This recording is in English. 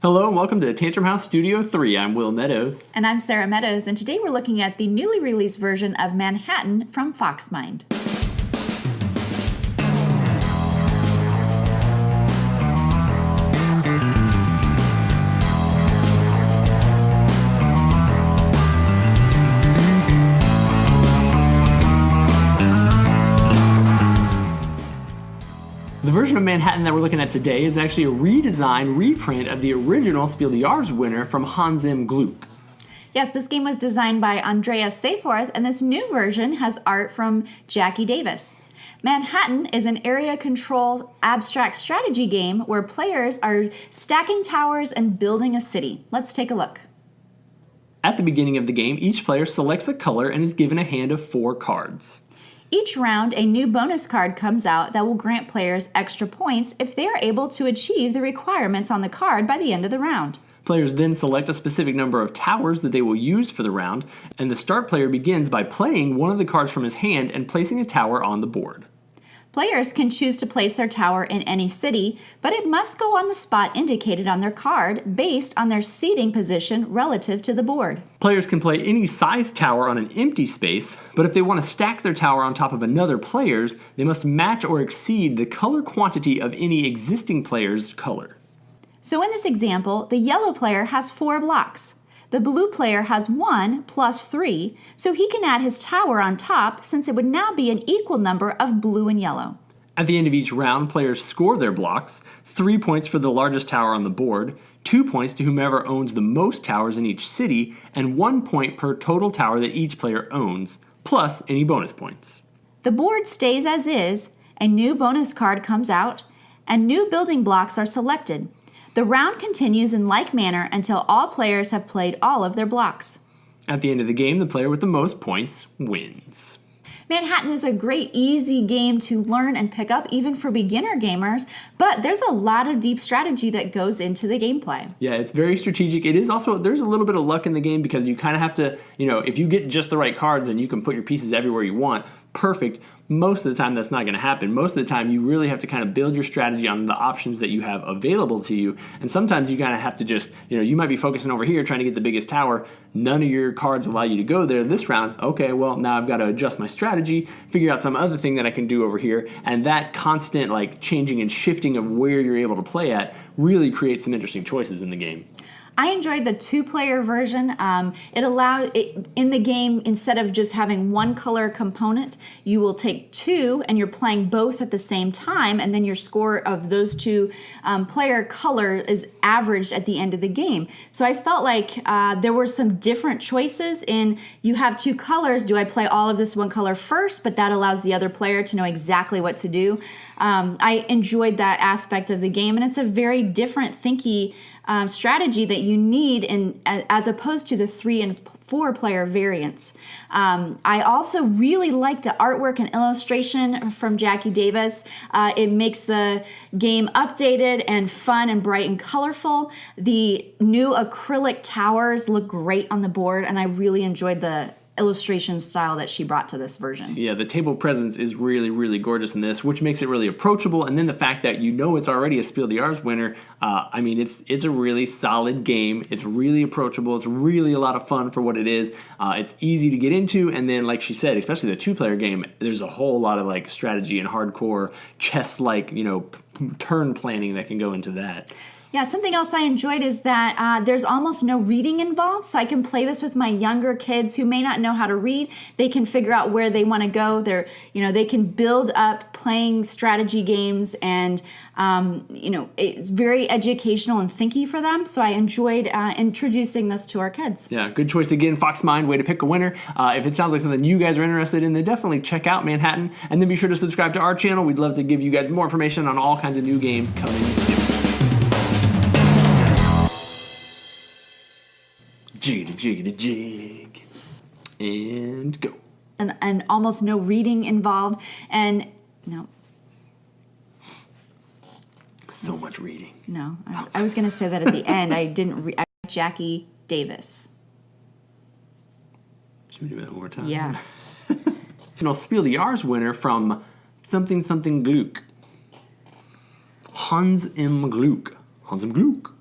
Hello and welcome to Tantrum House Studio 3. I'm Will Meadows. And I'm Sara Meadows, and today we're looking at the newly released version of Manhattan from Foxmind. The version of Manhattan that we're looking at today is actually a redesigned reprint of the original Spiel Des Jarhres winner from Hans M. Gluck. Yes, this game was designed by Andreas Seyforth, and this new version has art from Jackie Davis. Manhattan is an area control abstract strategy game where players are stacking towers and building a city. Let's take a look. At the beginning of the game, each player selects a color and is given a hand of 4 cards. Each round, a new bonus card comes out that will grant players extra points if they are able to achieve the requirements on the card by the end of the round. Players then select a specific number of towers that they will use for the round, and the start player begins by playing one of the cards from his hand and placing a tower on the board. Players can choose to place their tower in any city, but it must go on the spot indicated on their card based on their seating position relative to the board. Players can play any size tower on an empty space, but if they want to stack their tower on top of another player's, they must match or exceed the color quantity of any existing player's color. So in this example, the yellow player has 4 blocks. The blue player has 1 plus 3, so he can add his tower on top since it would now be an equal number of blue and yellow. At the end of each round, players score their blocks, 3 points for the largest tower on the board, 2 points to whomever owns the most towers in each city, and 1 point per total tower that each player owns, plus any bonus points. The board stays as is, a new bonus card comes out, and new building blocks are selected. The round continues in like manner until all players have played all of their blocks. At the end of the game, the player with the most points wins. Manhattan is a great, easy game to learn and pick up, even for beginner gamers, but there's a lot of deep strategy that goes into the gameplay. Yeah, it's very strategic. It is also, there's a little bit of luck in the game because you kind of have to, if you get just the right cards and you can put your pieces everywhere you want, perfect. Most of the time that's not going to happen. Most of the time you really have to kind of build your strategy on the options that you have available to you, and sometimes you kind of have to just, you might be focusing over here trying to get the biggest tower. None of your cards allow you to go there this round. Okay, well now I've got to adjust my strategy, figure out some other thing that I can do over here, and that constant changing and shifting of where you're able to play at really creates some interesting choices in the game. I enjoyed the 2-player version. It allowed, in the game, instead of just having 1 color component, you will take 2 and you're playing both at the same time, and then your score of those 2 player color is averaged at the end of the game. So I felt like there were some different choices in, you have 2 colors, do I play all of this 1 color first, but that allows the other player to know exactly what to do. I enjoyed that aspect of the game, and it's a very different thinky strategy that you need as opposed to the 3 and 4 player variants. I also really like the artwork and illustration from Jackie Davis. It makes the game updated and fun and bright and colorful. The new acrylic towers look great on the board, and I really enjoyed the illustration style that she brought to this version. Yeah, the table presence is really, really gorgeous in this, which makes it really approachable. And then the fact that it's already a Spiel Des Jarhres winner, it's a really solid game. It's really approachable. It's really a lot of fun for what it is. It's easy to get into, and then like she said, especially the 2-player game, there's a whole lot of strategy and hardcore chess-like, turn planning that can go into that. Yeah, something else I enjoyed is that there's almost no reading involved, so I can play this with my younger kids who may not know how to read. They can figure out where they want to go. They can build up playing strategy games, and it's very educational and thinky for them. So I enjoyed introducing this to our kids. Yeah, good choice again, Foxmind. Way to pick a winner. If it sounds like something you guys are interested in, then definitely check out Manhattan, and then be sure to subscribe to our channel. We'd love to give you guys more information on all kinds of new games coming soon. Jiggity, jiggity, jig. And go. And almost no reading involved. And no. So much reading. No. I was going to say that at the end. I didn't read. Jackie Davis. Should we do that one more time? Yeah. Spiel Des Jarhres winner from something Gluck. Hans M. Gluck. Hans M. Gluck.